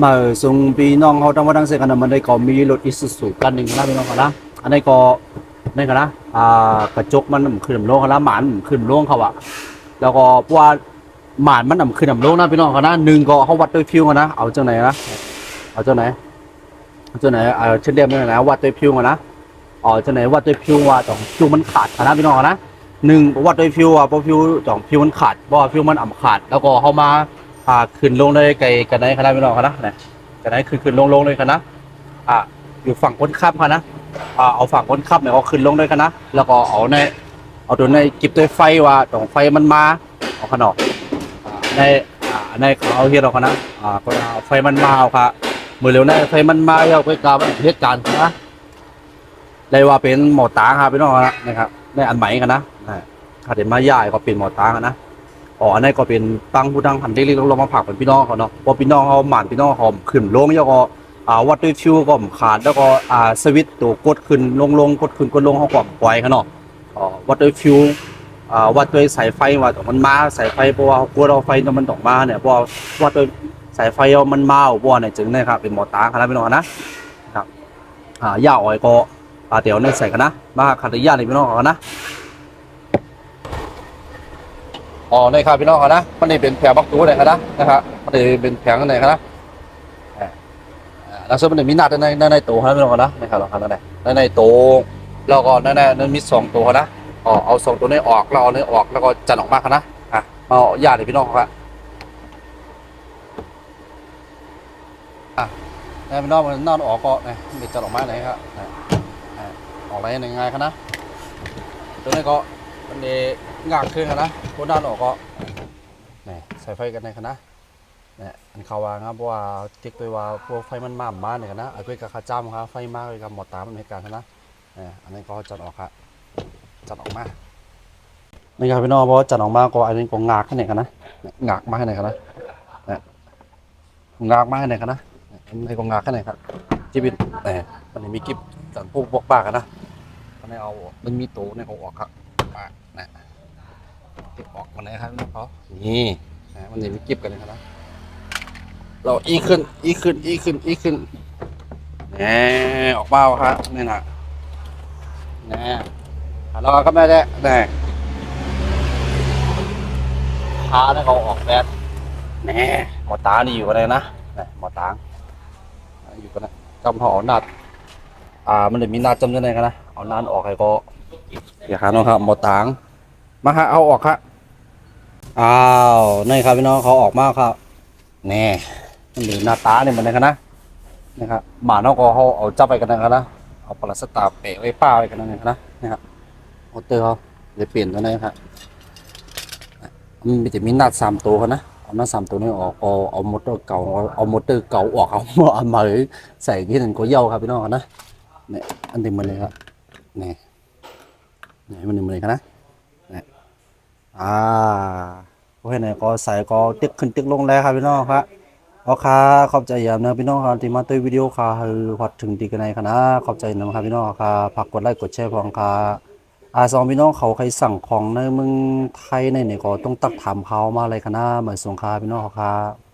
มาส่งพี่น้องเขาทั้งว่าทั้งเสกันนะมันได้ก็มีรถอิซูซุกันหนึ่งนะพี่น้องเขานะอันนี้ก็นี่กันนะกระจกมันขึ้นลงเขาละหมานขึ้นลงเขาอะแล้วก็เพราะว่าหมานมันขึ้นลงนะพี่น้องเขานะหนึ่งก็เขาวัดด้วยฟิวกันนะเอาเจ้าไหนนะเอาเจ้าไหนเอาเจ้าไหนเช่นเดียวกันนะวัดด้วยฟิวกันนะเจ้าไหนวัดด้วยฟิวว่าต้องฟิวมันขาดนะพี่น้องเขานะหนึ่งวัดด้วยฟิวเพราะฟิวต้องฟิวมันขาดเพราะฟิวมันขาดแล้วก็เขามาขึ้นลงได้ไกลกันไหนครับพี่น้องครับนะเนี่ยกันไหนขึ้นลงเลยครับนะอยู่ฝั่งคนขับครับนะเอาฝั่งคนขับเนี่ยเขาขึ้นลงเลยครับนะแล้วก็เอาตัวในกิบตัวไฟว่าตรงไฟมันมาเอาขนมในเขาเฮียเราครับนะก็ไฟมันมาเอาครับเมื่อเร็วในไฟมันมาเราไปกล่าวเหตุการณ์นะเลยว่าเป็นหมอตาครับพี่น้องนะครับในอันใหม่กันนะถ้าเดี๋ยวมาย่ายก็เป็นหมอตากันนะอันนี้ก็เป็นตั้งผู้ตั้งหันเล็กๆลงมาผักเป็นพี่น้องเขาเนาะพอพี่น้องเขาหมั่นพี่น้องเขาขึ้นลงแล้วก็วัดด้วยฟิวก็ขาดแล้วก็สวิตตัวกดขึ้นลงกดขึ้นกดลงเขาก็ปล่อยเขาเนาะวัดด้วยฟิววัดด้วยสายไฟว่ามันมาสายไฟเพราะว่ากลัวเราไฟมันตกมาเนี่ยเพราะวัดด้วยสายไฟมันมาเพราะว่าเนี่ยจึงนะครับเป็นหมอตาครับพี่น้องนะครับย่าอ้อยก็เดี๋ยวเนี่ยใส่กันนะมาขัดย่าในพี่น้องเขานะในครับพี่น้องเขานะมันนี่เป็นแผงบักตูเลยครับนะครับมันนี่เป็นแผงอะไรครับแล้วส่วนมันนี่มีนัดในตัวครับพี่น้องเขานะในครับเราครับในตัวแล้วก็ในมี2ตัวนะเอา2ตัวนี้ออกเราเอานี้ออกแล้วก็จัดออกมาครับนะเอาญาติพี่น้องเขาในพี่น้องมันนอนออกก็เนี่ยมันจัดออกมาไหนครับออกอะไรยังไงครับนะตัวนี้ก็มันนี่งากขึ้นครับนะคนด้านออกก็ใส่ไฟกันในคณะเนี่ยอันเขาว่าครับเพราะว่าเจ๊กตัวว่าพวกไฟมันมาเนี่ยนะไอ้พวกกระจ้ำครับไฟมากเลยครับหมดตามันเหตุการณ์นะอันนี้ก็จัดออกครับจัดออกมานี่ครับพี่น้องเพราะจัดออกมาก็อันนี้ก็งากขึ้นไหนกันนะงากมากขึ้นไหนกันนะงากมากขึ้นไหนกันนะอันนี้ก็งากขึ้นไหนครับจิบินมันมีกิ๊บจัดพวกบ้ากันนะอันนี้เอามันมีโต้ในเขาออกครับมาเนี่ยติดออกมาไหนครับพี่น้องเขานี่มันจะมีกิ๊บกันเลยครับเราอีขึ้นนี่ออกเบ้าครับนี่นะนี่เราก็ไม่ได้นี่ขาเนี่ยเขาออกแดดนี่หมอตานี่อยู่กันเลยนะนี่หมอตาอยู่กันนะจำเขาเอานัดมันจะมีนัดจำยังไงกันนะเอานัดออกให้ก็อย่าขาน้องครับหมอตามาฮะเอาออกครับนี่ครับพี่น้องเขาออกมากครับนี่มันมีหน้าตาเนี่ยมันนะครับนะครับหมาน้องก็เขาเอาจับไปกันนะเอาปลาสตาร์เปะไว้ป้าไว้กันนะครับนะครับมอเตอร์เขาจะเปลี่ยนตัวนี้ครับมันจะมีหน้า3 ตัวนะเอาหน้า3 ตัวนี้ออกเอามอเตอร์เก่าเอามอเตอร์เก่าออกเอามาใส่ที่หนึ่งก็เย่าครับพี่น้องนะเนี่ยอันนี้มันเลยครับนี่มันเลยครับนะเนี่ยโอเคเนี่ยก็ใส่ก็ติ๊กขึ้นติ๊กลงแล้วครับพี่น้องครับขอบใจอย่างนะพี่น้องครับที่มาตัววิดีโอค่ะพอถึงตีกันในคณะขอบใจนะครับพี่น้องครับฝากกดไลค์กดแชร์พร้อมค่ะสองพี่น้องเขาใครสั่งของในเมืองไทยในก็ต้องตักถามเขามาอะไรคณะเหมือนสงครามพี่น้องครับ